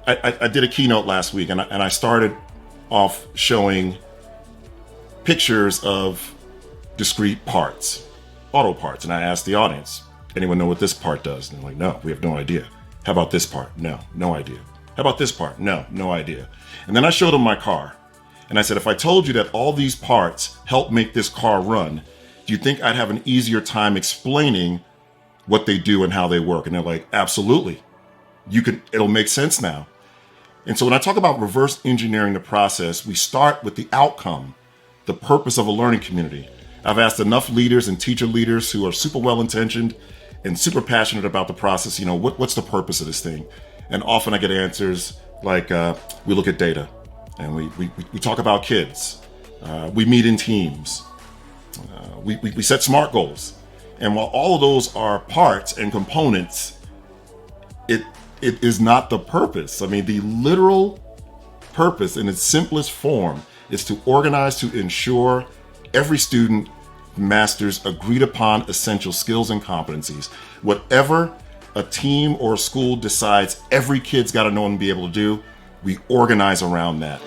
I did a keynote last week, and I started off showing pictures of discrete parts, auto parts. And I asked the audience, anyone know what this part does? And they're like, no, we have no idea. How about this part? No, no idea. How about this part? No, no idea. And then I showed them my car. And I said, if I told you that all these parts help make this car run, do you think I'd have an easier time explaining what they do and how they work? And they're like, absolutely. It'll make sense now. And so when I talk about reverse engineering the process, we start with the outcome, the purpose of a learning community. I've asked enough leaders and teacher leaders who are super well-intentioned and super passionate about the process, what's the purpose of this thing? And often I get answers like, we look at data and we talk about kids. We meet in teams. We set SMART goals. And while all of those are parts and components, it is not the purpose. I mean, the literal purpose in its simplest form is to organize to ensure every student masters agreed upon essential skills and competencies. Whatever a team or a school decides every kid's got to know and be able to do, we organize around that.